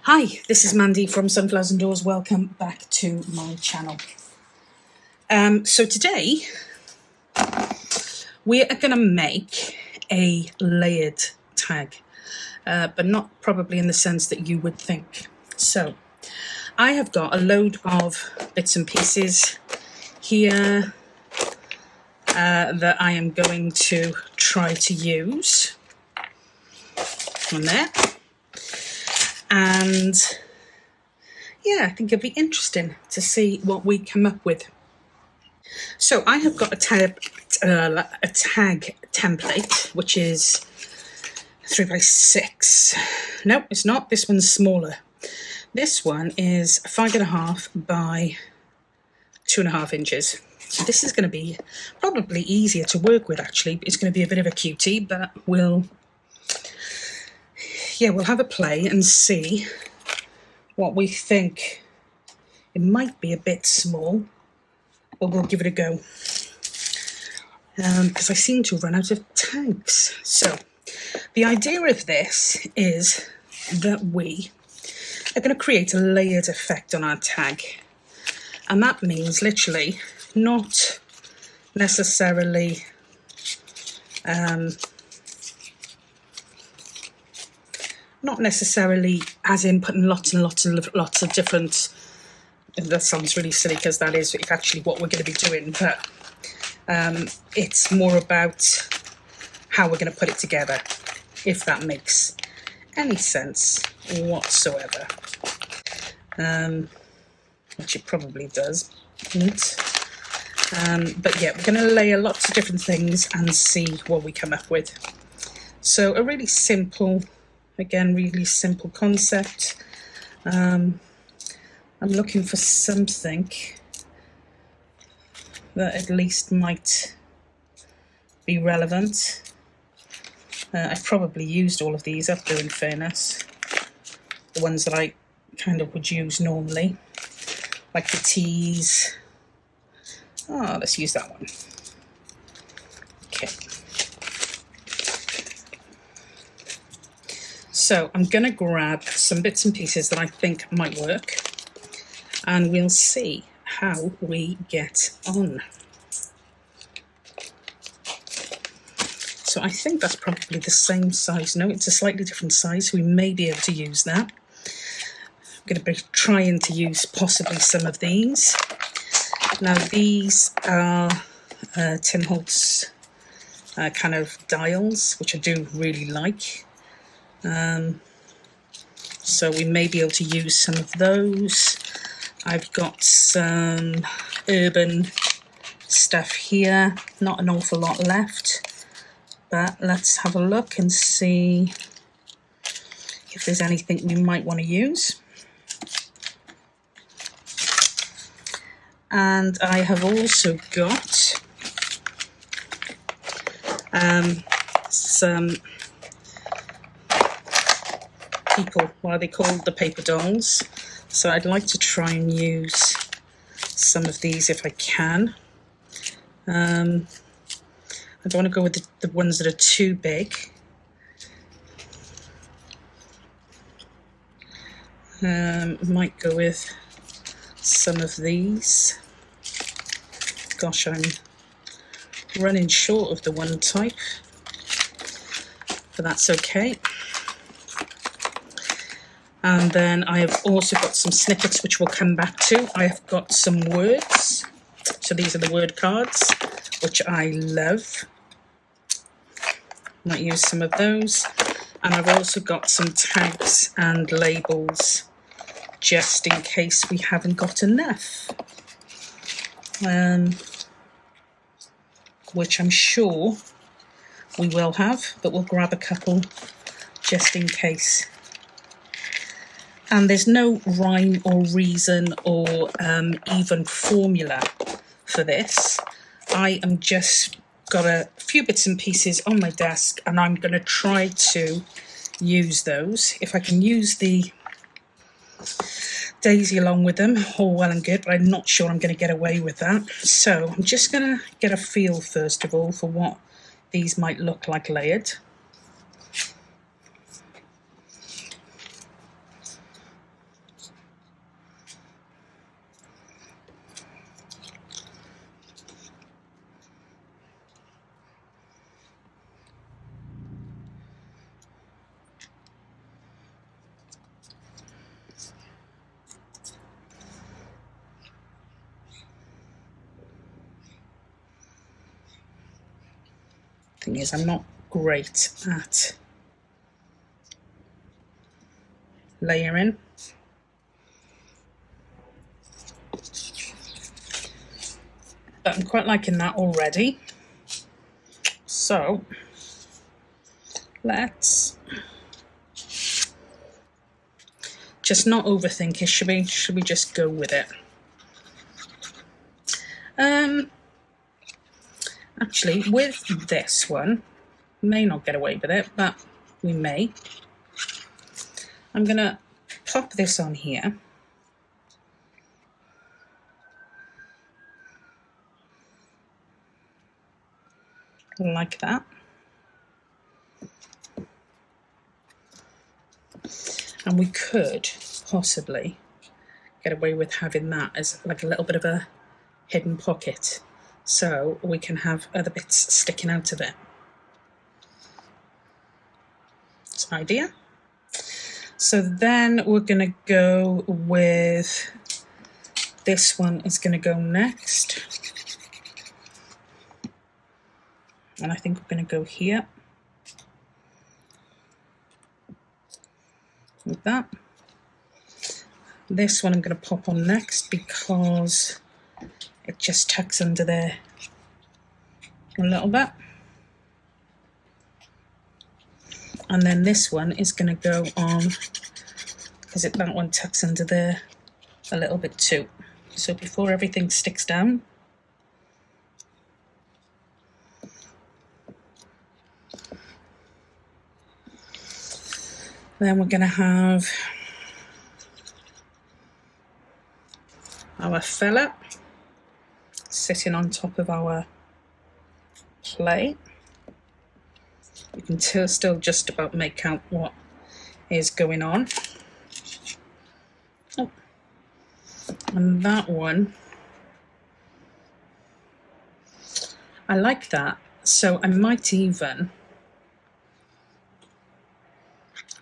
Hi, this is Mandy from Sunflowers and Doors. Welcome back to my channel. So today we are going to make a layered tag, but not probably in the sense that you would think. So I have got a load of bits and pieces here that I am going to try to use on there. And yeah, I think it'll be interesting to see what we come up with. So I have got a tag template, which is 3x6. No, it's not. This one's smaller. This one is 5.5 by 2.5 inches. So this is going to be probably easier to work with, actually. It's going to be a bit of a cutie, but we'll have a play and see what we think. It might be a bit small, but we'll give it a go. Because I seem to run out of tags. So the idea of this is that we are going to create a layered effect on our tag. And that means literally not necessarily as in putting lots and lots of different, that sounds really silly because that is actually what we're going to be doing, but it's more about how we're going to put it together, if that makes any sense whatsoever, which it probably does. But yeah, we're going to layer lots of different things and see what we come up with. So a really simple concept. I'm looking for something that at least might be relevant. I've probably used all of these up there, in fairness. The ones that I kind of would use normally, like the teas. Oh, let's use that one. Okay. So I'm going to grab some bits and pieces that I think might work, and we'll see how we get on. So I think that's probably the same size. No, it's a slightly different size, so we may be able to use that. I'm going to be trying to use possibly some of these. Now these are Tim Holtz kind of dials, which I do really like. So we may be able to use some of those. I've got some urban stuff here, not an awful lot left, but let's have a look and see if there's anything we might want to use. And I have also got some people, what are they called? The paper dolls. So I'd like to try and use some of these if I can. I don't want to go with the ones that are too big. Might go with some of these. Gosh, I'm running short of the one type, but that's okay. And then I have also got some snippets which we'll come back to. I have got some words. So these are the word cards, which I love. Might use some of those. And I've also got some tags and labels, just in case we haven't got enough. Which I'm sure we will have, but we'll grab a couple just in case. And there's no rhyme or reason or even formula for this. I am just got a few bits and pieces on my desk, and I'm going to try to use those. If I can use the daisy along with them, all well and good, but I'm not sure I'm going to get away with that. So I'm just going to get a feel, first of all, for what these might look like layered. Thing is, I'm not great at layering. But I'm quite liking that already. So let's just not overthink it. Should we just go with it? Actually, with this one, may not get away with it, but we may. I'm gonna pop this on here. Like that. And we could possibly get away with having that as like a little bit of a hidden pocket, so we can have other bits sticking out of it. It's an idea. So then we're going to go with, this one is going to go next. And I think we're going to go here. Like that. This one I'm going to pop on next because it just tucks under there a little bit. And then this one is going to go on because that one tucks under there a little bit too. So before everything sticks down, then we're going to have our fella sitting on top of our plate. You can still just about make out what is going on. Oh. And that one, I like that. So I might even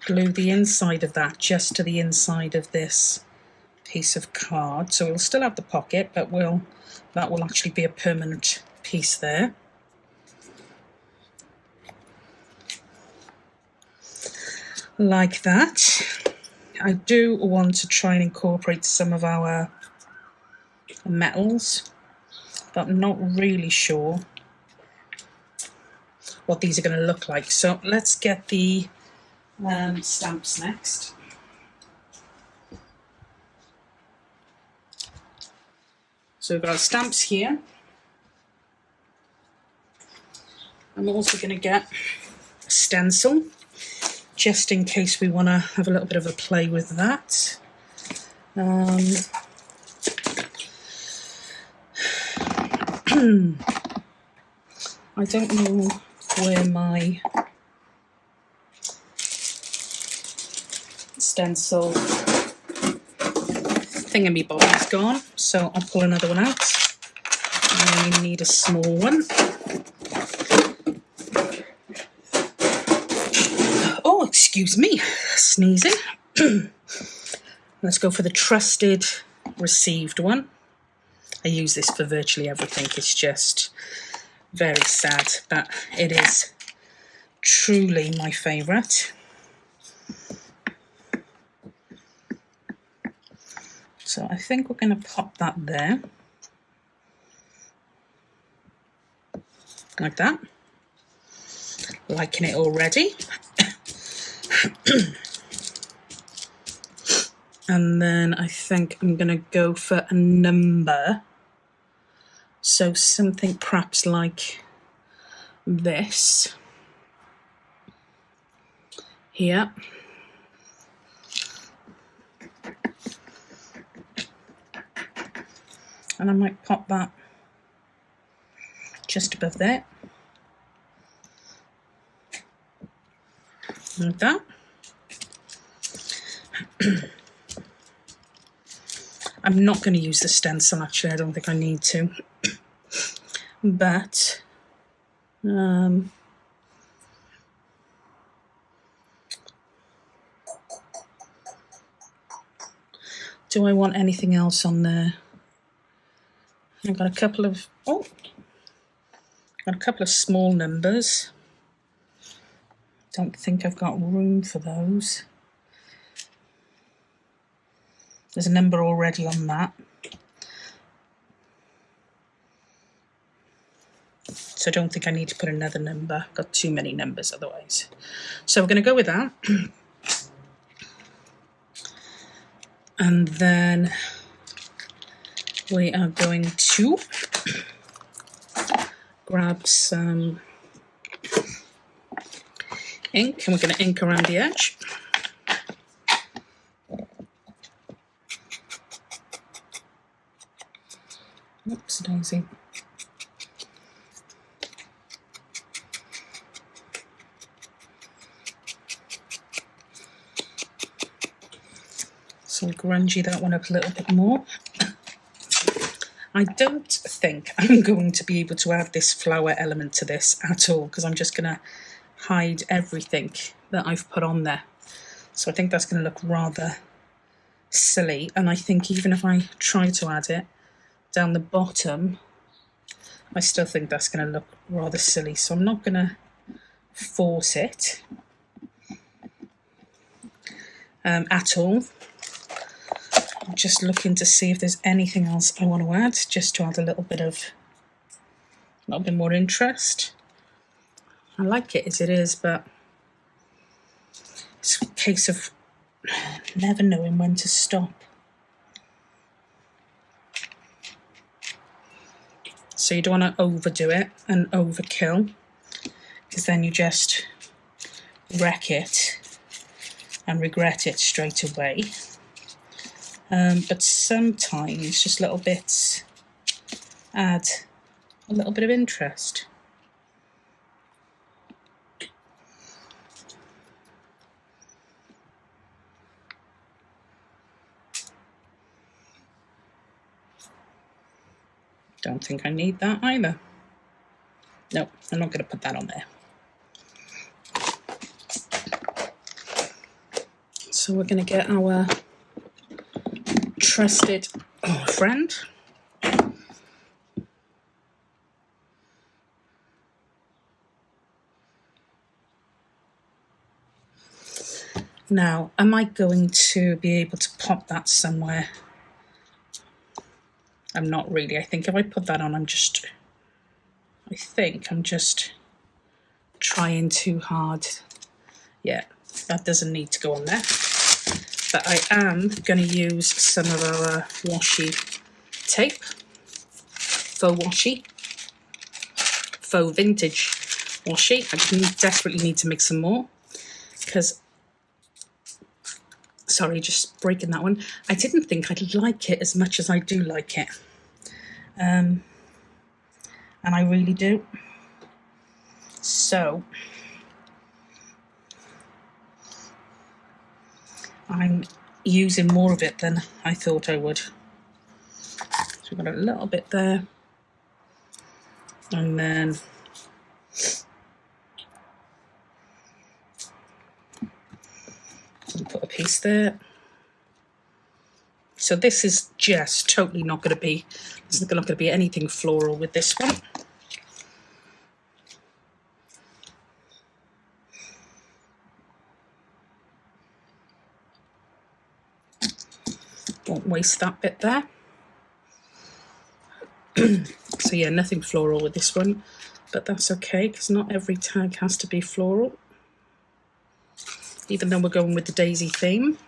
glue the inside of that just to the inside of this piece of card. So we'll still have the pocket, but that will actually be a permanent piece there. Like that. I do want to try and incorporate some of our metals, but I'm not really sure what these are going to look like. So let's get the stamps next. So we've got our stamps here. I'm also going to get a stencil, just in case we want to have a little bit of a play with that. I don't know where my stencil thingamybobby's gone, so I'll pull another one out. I only need a small one. Oh, excuse me, sneezing. Let's go for the trusted received one. I use this for virtually everything. It's just very sad that it is truly my favourite. So I think we're going to pop that there. Like that. Liking it already. And then I think I'm going to go for a number. So something perhaps like this. Here. And I might pop that just above there. Like that. I'm not going to use the stencil, actually. I don't think I need to. But do I want anything else on there? I've got a couple of Got a couple of small numbers. Don't think I've got room for those. There's a number already on that. So I don't think I need to put another number. I've got too many numbers otherwise. So we're going to go with that. And then we are going to grab some ink, and we're going to ink around the edge. Oops, daisy. So grungy that one up a little bit more. I don't think I'm going to be able to add this flower element to this at all, because I'm just going to hide everything that I've put on there. So I think that's going to look rather silly, and I think even if I try to add it down the bottom, I still think that's going to look rather silly, so I'm not going to force it at all. I'm just looking to see if there's anything else I want to add, just to add a little bit more interest. I like it as it is, but it's a case of never knowing when to stop. So you don't want to overdo it and overkill, because then you just wreck it and regret it straight away. But sometimes just little bits add a little bit of interest. Don't think I need that either. No, I'm not going to put that on there. So we're going to get our trusted friend. Now, am I going to be able to pop that somewhere? I'm not really. I think if I put that on, I'm just trying too hard. Yeah, that doesn't need to go on there. But I am going to use some of our washi tape, faux vintage washi. I desperately need to make some more, because, sorry, just breaking that one. I didn't think I'd like it as much as I do like it. And I really do. So I'm using more of it than I thought I would. So we've got a little bit there, and then put a piece there. So this is just totally not going to be, there's not going to be anything floral with this one. Won't waste that bit there. So yeah, nothing floral with this one, but that's okay, because not every tag has to be floral, even though we're going with the daisy theme.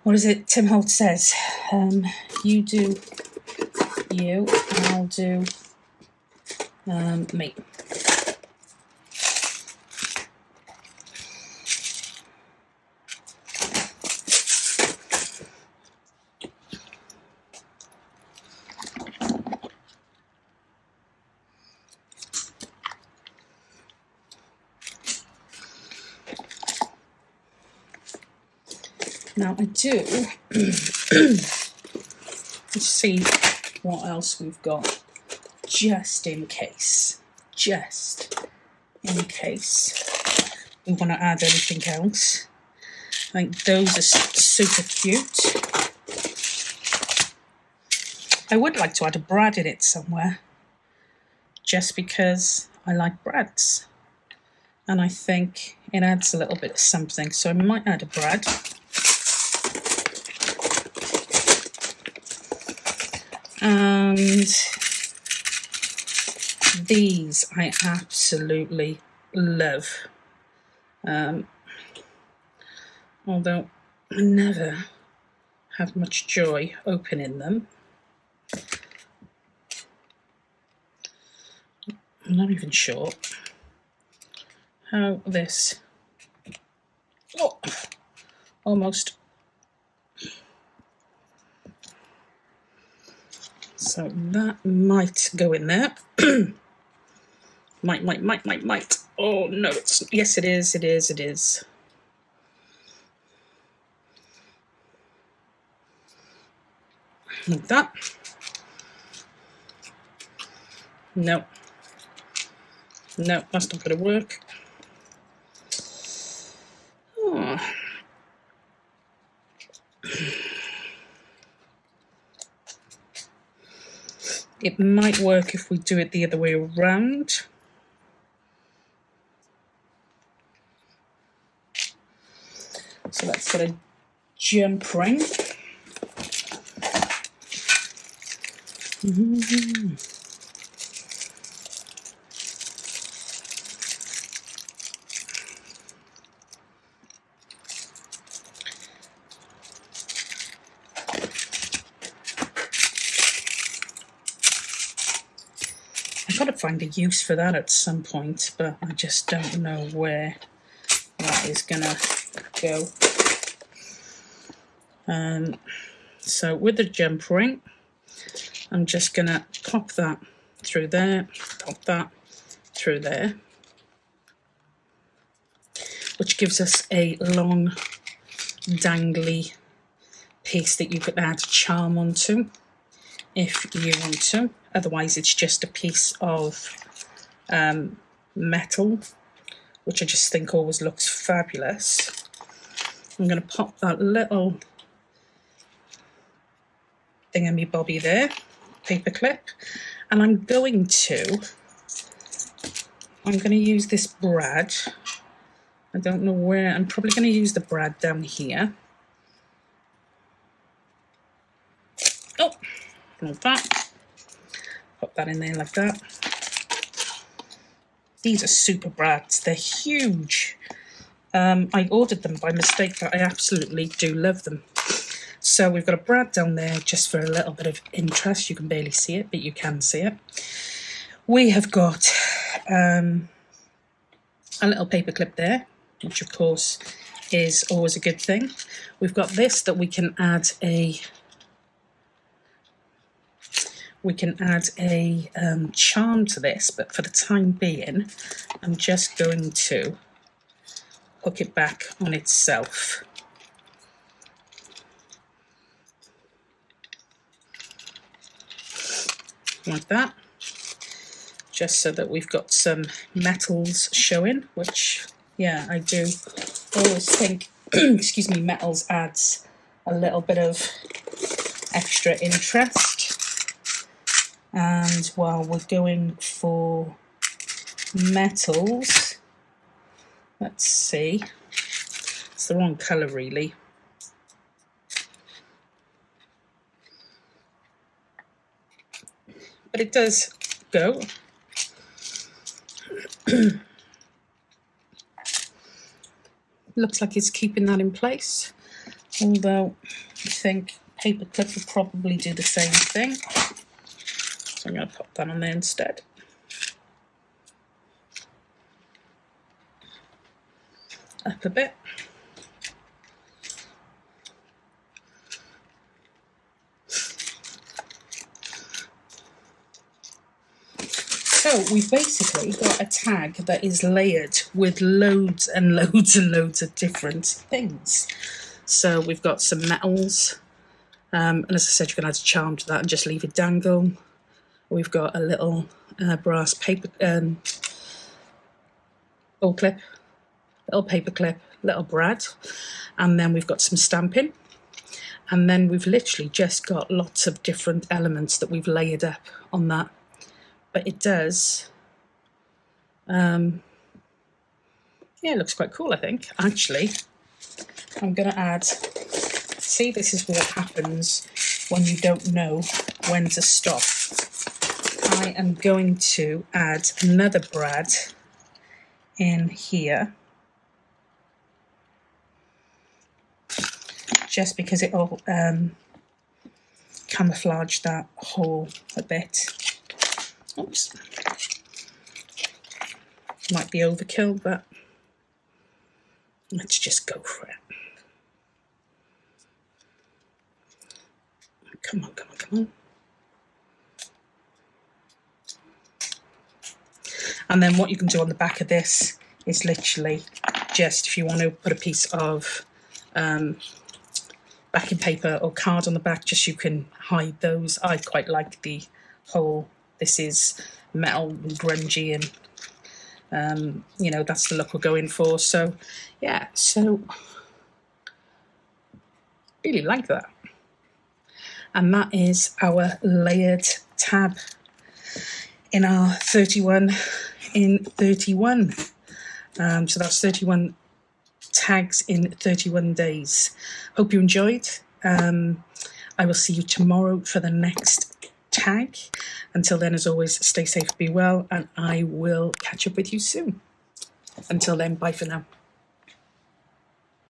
What is it Tim Holt says? You do you, and I'll do me. Now I do, let's see what else we've got, just in case we want to add anything else. I think those are super cute. I would like to add a brad in it somewhere, just because I like brads. And I think it adds a little bit of something, so I might add a brad. And these I absolutely love. Although I never have much joy opening them. I'm not even sure how this, oh, almost. So that might go in there. might. Oh no, yes it is. Like that. No, that's not going to work. Oh. It might work if we do it the other way around. So let's get a jump ring. I've got to find a use for that at some point, but I just don't know where that is gonna go. So with the jump ring, I'm just gonna pop that through there, pop that through there, which gives us a long dangly piece that you could add charm onto if you want to. Otherwise it's just a piece of metal, which I just think always looks fabulous. I'm going to pop that little thingammy-bobby there, paper clip, and I'm going to use this brad. I don't know where. I'm probably going to use the brad down here. Oh, like that. Pop that in there like that. These are super brads. They're huge. I ordered them by mistake, but I absolutely do love them. So we've got a brad down there just for a little bit of interest. You can barely see it, but you can see it. We have got a little paper clip there, which of course is always a good thing. We've got this that we can add a charm to this, but for the time being, I'm just going to hook it back on itself. Like that, just so that we've got some metals showing, which, yeah, I do always think, excuse me, metals adds a little bit of extra interest. And while we're going for metals, let's see, it's the wrong colour really. But it does go. Looks like it's keeping that in place, although I think paper clip would probably do the same thing. So I'm going to pop that on there instead. Up a bit. So we've basically got a tag that is layered with loads and loads and loads of different things. So we've got some metals, and as I said, you can add a charm to that and just leave it dangle. We've got a little brass paper ball clip, little paper clip, little brad, and then we've got some stamping. And then we've literally just got lots of different elements that we've layered up on that. But it does, yeah, it looks quite cool, I think. Actually, I'm going to add, see, this is what happens when you don't know when to stop. I am going to add another brad in here, just because it'll camouflage that hole a bit. Oops. Might be overkill, but let's just go for it. Come on, come on, come on. And then what you can do on the back of this is literally just, if you want to put a piece of backing paper or card on the back, just you can hide those. I quite like the whole, this is metal and grungy, and you know, that's the look we're going for. So yeah, so really like that. And that is our layered tab in our 31 in 31. So that's 31 tags in 31 days. Hope you enjoyed. I will see you tomorrow for the next tag. Until then, as always, stay safe, be well, and I will catch up with you soon. Until then, bye for now.